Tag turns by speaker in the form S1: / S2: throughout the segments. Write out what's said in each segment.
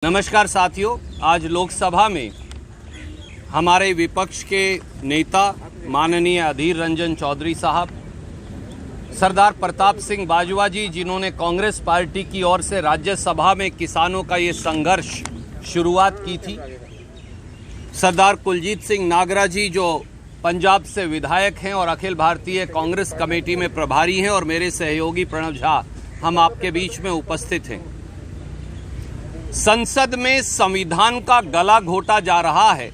S1: नमस्कार साथियों, आज लोकसभा में हमारे विपक्ष के नेता माननीय अधीर रंजन चौधरी साहब, सरदार प्रताप सिंह बाजवा जी, जिन्होंने कांग्रेस पार्टी की ओर से राज्यसभा में किसानों का ये संघर्ष शुरुआत की थी, सरदार कुलजीत सिंह नागरा जी जो पंजाब से विधायक हैं और अखिल भारतीय कांग्रेस कमेटी में प्रभारी हैं, और मेरे सहयोगी प्रणव झा, हम आपके बीच में उपस्थित हैं। संसद में संविधान का गला घोटा जा रहा है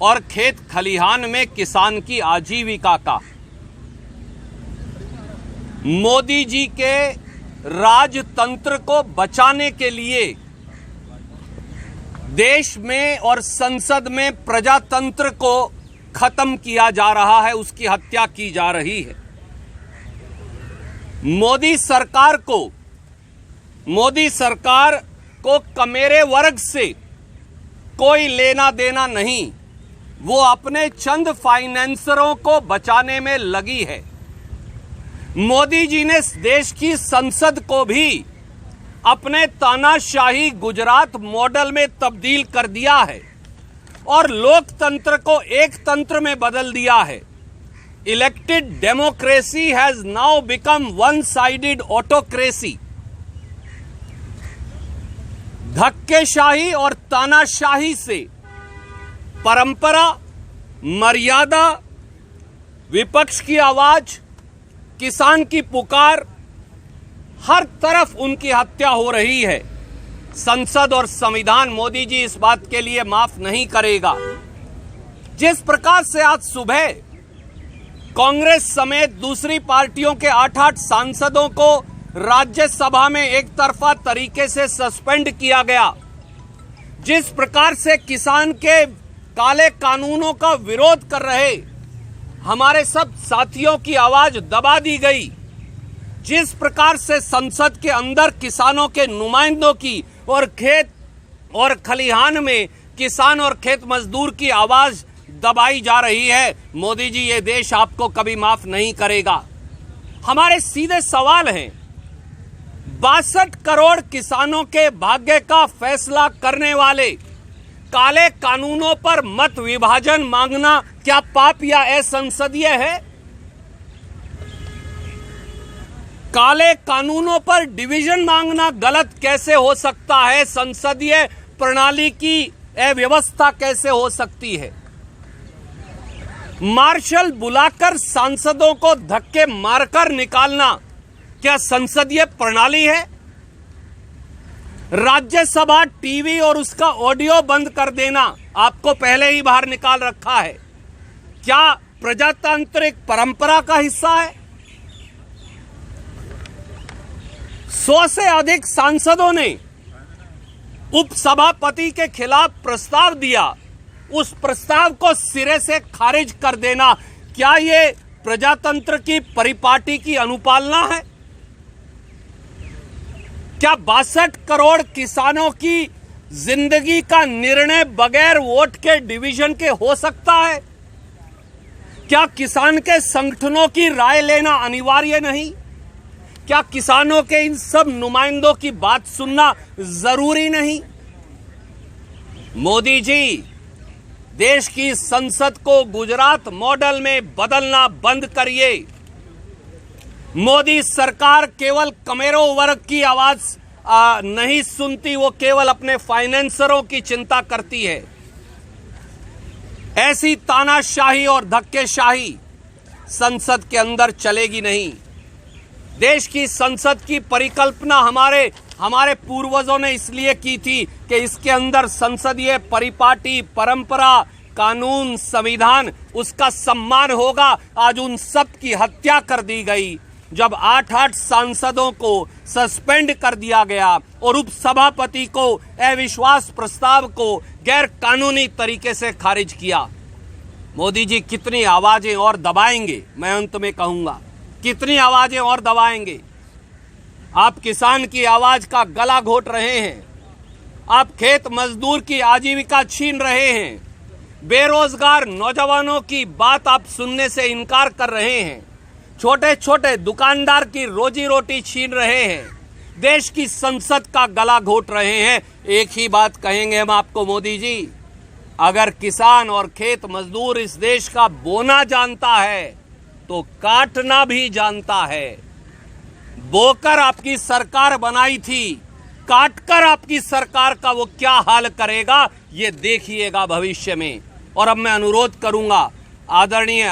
S1: और खेत खलिहान में किसान की आजीविका का मोदी जी के राजतंत्र को बचाने के लिए देश में और संसद में प्रजातंत्र को खत्म किया जा रहा है, उसकी हत्या की जा रही है। मोदी सरकार को कमेरे वर्ग से कोई लेना देना नहीं, वो अपने चंद फाइनेंसरों को बचाने में लगी है। मोदी जी ने देश की संसद को भी अपने तानाशाही गुजरात मॉडल में तब्दील कर दिया है और लोकतंत्र को एक तंत्र में बदल दिया है। Elected democracy has now become one sided autocracy. धक्केशाही और तानाशाही से परंपरा, मर्यादा, विपक्ष की आवाज, किसान की पुकार, हर तरफ उनकी हत्या हो रही है। संसद और संविधान मोदी जी इस बात के लिए माफ नहीं करेगा। जिस प्रकार से आज सुबह कांग्रेस समेत दूसरी पार्टियों के 8-8 सांसदों को राज्यसभा में एक तरफा तरीके से सस्पेंड किया गया, जिस प्रकार से किसान के काले कानूनों का विरोध कर रहे हमारे सब साथियों की आवाज दबा दी गई, जिस प्रकार से संसद के अंदर किसानों के नुमाइंदों की और खेत और खलिहान में किसान और खेत मजदूर की आवाज दबाई जा रही है, मोदी जी ये देश आपको कभी माफ नहीं करेगा। हमारे सीधे सवाल हैं, 62 करोड़ किसानों के भाग्य का फैसला करने वाले काले कानूनों पर मत विभाजन मांगना क्या पाप या असंसदीय है? काले कानूनों पर डिवीजन मांगना गलत कैसे हो सकता है? संसदीय प्रणाली की अव्यवस्था कैसे हो सकती है? मार्शल बुलाकर सांसदों को धक्के मारकर निकालना क्या संसदीय प्रणाली है? राज्यसभा टीवी और उसका ऑडियो बंद कर देना आपको पहले ही बाहर निकाल रखा है, क्या प्रजातांत्रिक परंपरा का हिस्सा है? 100 से अधिक सांसदों ने उपसभापति के खिलाफ प्रस्ताव दिया, उस प्रस्ताव को सिरे से खारिज कर देना, क्या ये प्रजातंत्र की परिपाटी की अनुपालना है? क्या 62 करोड़ किसानों की जिंदगी का निर्णय बगैर वोट के डिवीजन के हो सकता है? क्या किसान के संगठनों की राय लेना अनिवार्य नहीं? क्या किसानों के इन सब नुमाइंदों की बात सुनना जरूरी नहीं? मोदी जी, देश की संसद को गुजरात मॉडल में बदलना बंद करिए। मोदी सरकार केवल कमेरों वर्ग की आवाज नहीं सुनती, वो केवल अपने फाइनेंसरों की चिंता करती है। ऐसी तानाशाही और धक्केशाही संसद के अंदर चलेगी नहीं। देश की संसद की परिकल्पना हमारे पूर्वजों ने इसलिए की थी कि इसके अंदर संसदीय परिपाटी, परंपरा, कानून, संविधान, उसका सम्मान होगा। आज उन सब की हत्या कर दी गई जब 8-8 सांसदों को सस्पेंड कर दिया गया और उपसभापति को अविश्वास प्रस्ताव को गैर कानूनी तरीके से खारिज किया। मोदी जी कितनी आवाजें और दबाएंगे? मैं अंत में कहूंगा, कितनी आवाजें और दबाएंगे? आप किसान की आवाज का गला घोट रहे हैं, आप खेत मजदूर की आजीविका छीन रहे हैं, बेरोजगार नौजवानों की बात आप सुनने से इनकार कर रहे हैं, छोटे छोटे दुकानदार की रोजी रोटी छीन रहे हैं, देश की संसद का गला घोट रहे हैं। एक ही बात कहेंगे हम आपको मोदी जी, अगर किसान और खेत मजदूर इस देश का बोना जानता है तो काटना भी जानता है। बोकर आपकी सरकार बनाई थी, काटकर आपकी सरकार का वो क्या हाल करेगा ये देखिएगा भविष्य में। और अब मैं अनुरोध करूंगा आदरणीय